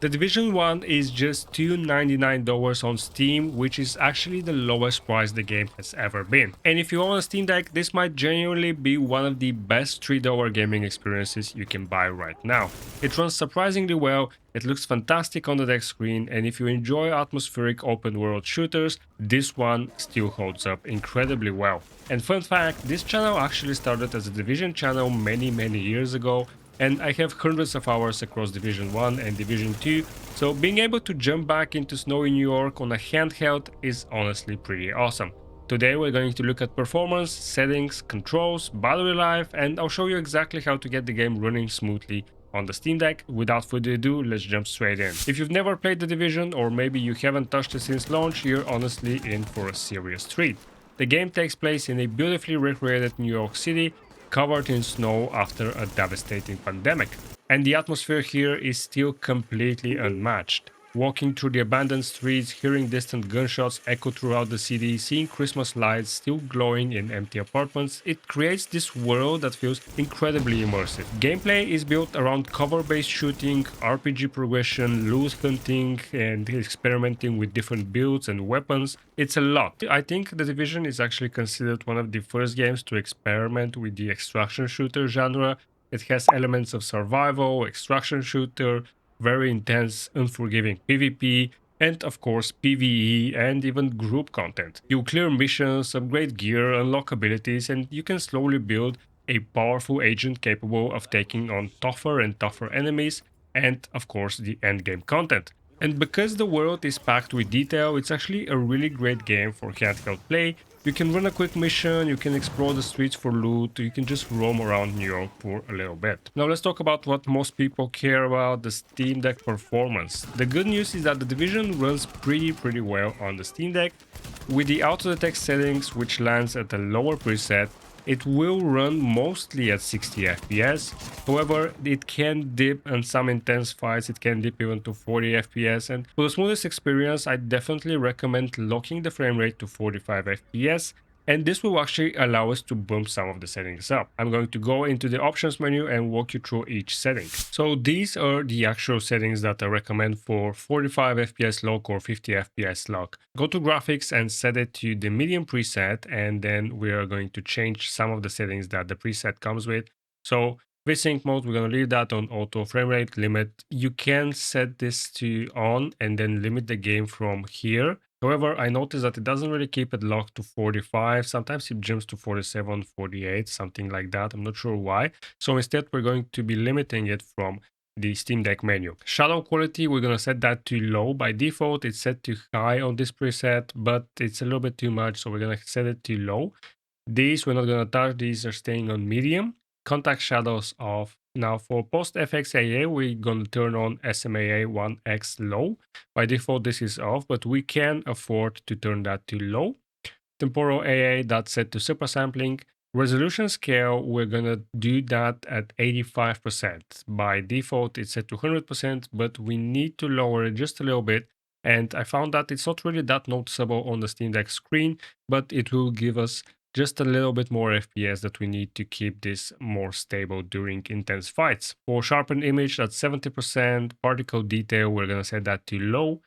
The Division 1 is just $299 on Steam, which is actually the lowest price the game has ever been. And if you own a Steam Deck, this might genuinely be one of the best $3 gaming experiences you can buy right now. It runs surprisingly well, it looks fantastic on the deck screen, and if you enjoy atmospheric open world shooters, this one still holds up incredibly well. And fun fact, this channel actually started as a Division channel many years ago, and I have hundreds of hours across Division 1 and Division 2, so being able to jump back into snowy New York on a handheld is honestly pretty awesome. Today we're going to look at performance, settings, controls, battery life, and I'll show you exactly how to get the game running smoothly on the Steam Deck. Without further ado, let's jump straight in. If you've never played The Division, or maybe you haven't touched it since launch, you're honestly in for a serious treat. The game takes place in a beautifully recreated New York City, covered in snow after a devastating pandemic. And the atmosphere here is still completely unmatched. Walking through the abandoned streets, hearing distant gunshots echo throughout the city, seeing Christmas lights still glowing in empty apartments, it creates this world that feels incredibly immersive. Gameplay is built around cover-based shooting, RPG progression, loot hunting, and experimenting with different builds and weapons. It's a lot. I think The Division is actually considered one of the first games to experiment with the extraction shooter genre. It has elements of survival, extraction shooter, very intense, unforgiving PvP, and of course PvE and even group content. You clear missions, upgrade gear, unlock abilities, and you can slowly build a powerful agent capable of taking on tougher and tougher enemies, and of course the endgame content. And because the world is packed with detail, it's actually a really great game for handheld play. You can run a quick mission, you can explore the streets for loot, you can just roam around New York for a little bit. Now let's talk about what most people care about, the Steam Deck performance. The good news is that the Division runs pretty well on the Steam Deck. With the auto detect settings, which lands at a lower preset, it will run mostly at 60 FPS. However, it can dip in some intense fights, it can dip even to 40 FPS, and for the smoothest experience, I definitely recommend locking the frame rate to 45 FPS, and this will actually allow us to bump some of the settings up. I'm going to go into the options menu and walk you through each setting. So these are the actual settings that I recommend for 45 FPS lock or 50 FPS lock. Go to graphics and set it to the medium preset, and then we are going to change some of the settings that the preset comes with. So VSync mode, we're going to leave that on auto. Frame rate limit, you can set this to on and then limit the game from here. However, I noticed that it doesn't really keep it locked to 45. Sometimes it jumps to 47, 48, something like that. I'm not sure why. So instead, we're going to be limiting it from the Steam Deck menu. Shadow quality, we're going to set that to low. By default, it's set to high on this preset, but it's a little bit too much, so we're going to set it to low. These, we're not going to touch. These are staying on medium. Contact shadows off. Now for post FXAA, we're going to turn on SMAA 1x low. By default, this is off, but we can afford to turn that to low. Temporal AA, that's set to super sampling. Resolution scale, we're going to do that at 85%. By default, it's set to 100%, but we need to lower it just a little bit. And I found that it's not really that noticeable on the Steam Deck screen, but it will give us just a little bit more FPS that we need to keep this more stable during intense fights. For sharpened image, that's 70%. Particle detail, we're going to set that to low.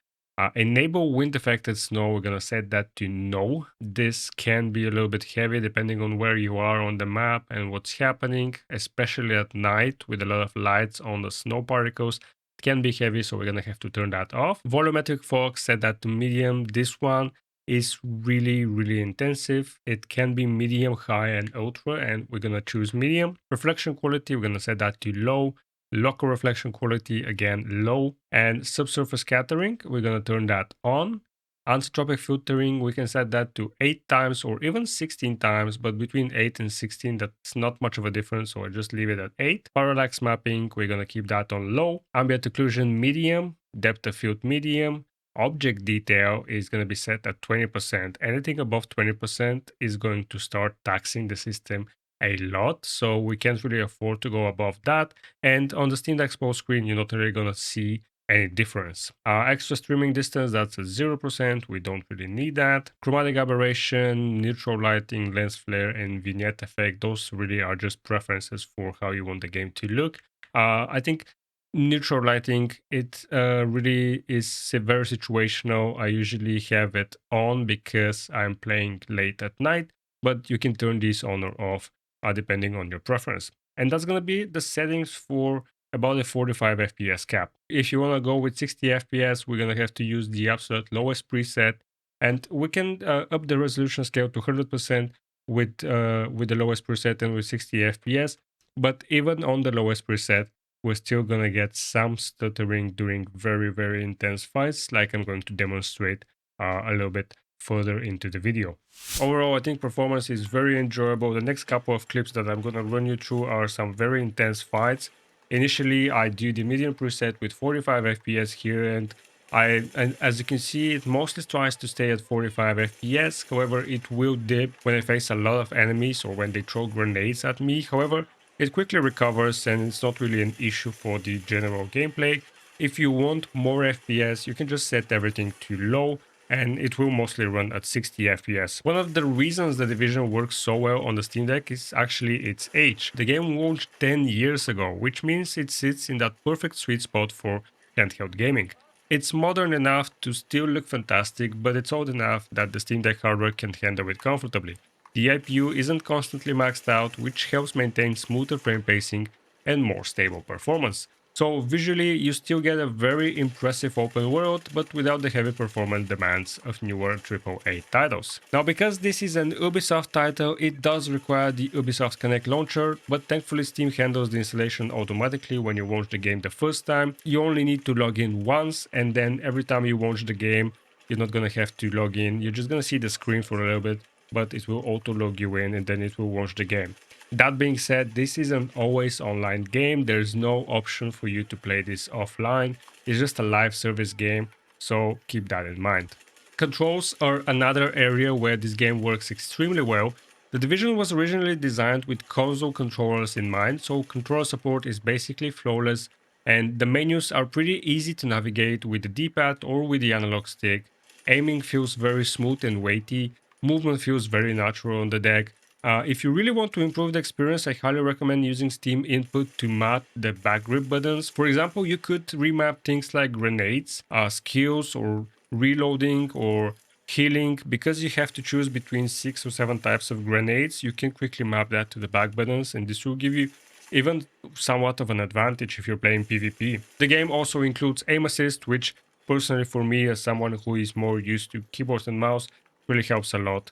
Enable wind affected snow, we're going to set that to no. This can be a little bit heavy depending on where you are on the map and what's happening, especially at night with a lot of lights on the snow particles. It can be heavy, so we're going to have to turn that off. Volumetric fog, set that to medium. This one is really intensive. It can be medium, high, and ultra, and we're going to choose medium. Reflection quality, we're going to set that to low. Local reflection quality, again, low. And subsurface scattering, we're going to turn that on. Anisotropic filtering, we can set that to 8 times or even 16 times, but between 8 and 16, that's not much of a difference, so I just leave it at 8. Parallax mapping, we're going to keep that on low. Ambient occlusion, medium. Depth of field, medium. Object detail is going to be set at 20%. Anything above 20% is going to start taxing the system a lot, so we can't really afford to go above that. And on the Steam Deck full screen, you're not really going to see any difference. Extra streaming distance, that's at 0%. We don't really need that. Chromatic aberration, neutral lighting, lens flare, and vignette effect, those really are just preferences for how you want the game to look. I think neutral lighting, it really is very situational. I usually have it on because I'm playing late at night, but you can turn this on or off depending on your preference. And that's gonna be the settings for about a 45 FPS cap. If you wanna go with 60 FPS, we're gonna have to use the absolute lowest preset, and we can up the resolution scale to 100% with the lowest preset and with 60 FPS. But even on the lowest preset, we're still gonna get some stuttering during very intense fights, like I'm going to demonstrate a little bit further into the video. Overall, I think performance is very enjoyable. The next couple of clips that I'm gonna run you through are some very intense fights. Initially, I do the medium preset with 45 FPS here, and as you can see, it mostly tries to stay at 45 FPS. However, it will dip when I face a lot of enemies or when they throw grenades at me. However, it quickly recovers and it's not really an issue for the general gameplay. If you want more FPS, you can just set everything to low and it will mostly run at 60 FPS. One of the reasons the Division works so well on the Steam Deck is actually its age. The game launched 10 years ago, which means it sits in that perfect sweet spot for handheld gaming. It's modern enough to still look fantastic, but it's old enough that the Steam Deck hardware can handle it comfortably. The IPU isn't constantly maxed out, which helps maintain smoother frame pacing and more stable performance. So visually, you still get a very impressive open world, but without the heavy performance demands of newer AAA titles. Now, because this is an Ubisoft title, it does require the Ubisoft Connect launcher, but thankfully Steam handles the installation automatically when you launch the game the first time. You only need to log in once, and then every time you launch the game, you're not gonna have to log in. You're just gonna see the screen for a little bit, but it will auto log you in and then it will launch the game. That being said, this is an always online game. There's no option for you to play this offline. It's just a live service game, so keep that in mind. Controls are another area where this game works extremely well. The Division was originally designed with console controllers in mind, so controller support is basically flawless, and the menus are pretty easy to navigate with the D-pad or with the analog stick. Aiming feels very smooth and weighty, movement feels very natural on the deck. If you really want to improve the experience, I highly recommend using Steam Input to map the back grip buttons. For example, you could remap things like grenades, skills, or reloading, or healing. Because you have to choose between 6 or 7 types of grenades, you can quickly map that to the back buttons, and this will give you even somewhat of an advantage if you're playing PvP. The game also includes aim assist, which personally for me, as someone who is more used to keyboard and mouse, really helps a lot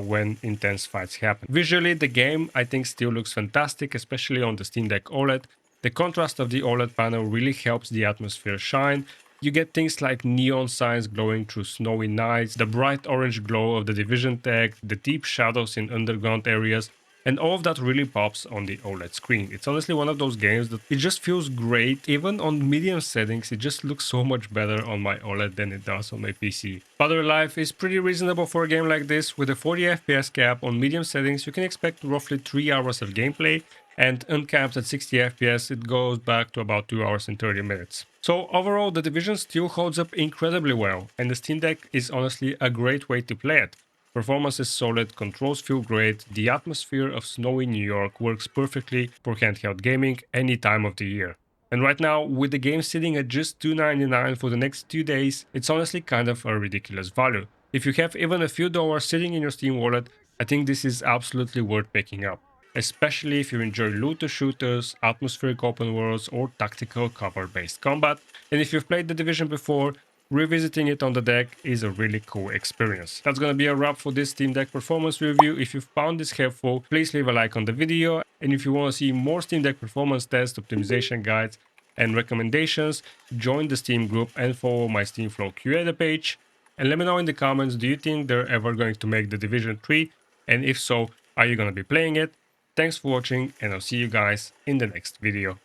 when intense fights happen. Visually, the game I think still looks fantastic, especially on the Steam Deck OLED. The contrast of the OLED panel really helps the atmosphere shine. You get things like neon signs glowing through snowy nights, the bright orange glow of the Division tag, the deep shadows in underground areas, and all of that really pops on the OLED screen. It's honestly one of those games that it just feels great. Even on medium settings, it just looks so much better on my OLED than it does on my PC. Battery life is pretty reasonable for a game like this. With a 40 FPS cap on medium settings, you can expect roughly 3 hours of gameplay, and uncapped at 60 FPS, it goes back to about 2 hours and 30 minutes. So overall, the Division still holds up incredibly well, and the Steam Deck is honestly a great way to play it. Performance is solid, controls feel great, the atmosphere of snowy New York works perfectly for handheld gaming any time of the year. And right now, with the game sitting at just $2.99 for the next 2 days, it's honestly kind of a ridiculous value. If you have even a few dollars sitting in your Steam wallet, I think this is absolutely worth picking up, especially if you enjoy looter shooters, atmospheric open worlds, or tactical cover-based combat. And if you've played The Division before, revisiting it on the deck is a really cool experience. That's gonna be a wrap for this Steam Deck performance review. If you found this helpful, please leave a like on the video. And if you want to see more Steam Deck performance tests, optimization guides, and recommendations, join the Steam group and follow my SteamFlow Creator page. And let me know in the comments, do you think they're ever going to make The Division 3? And if so, are you gonna be playing it? Thanks for watching, and I'll see you guys in the next video.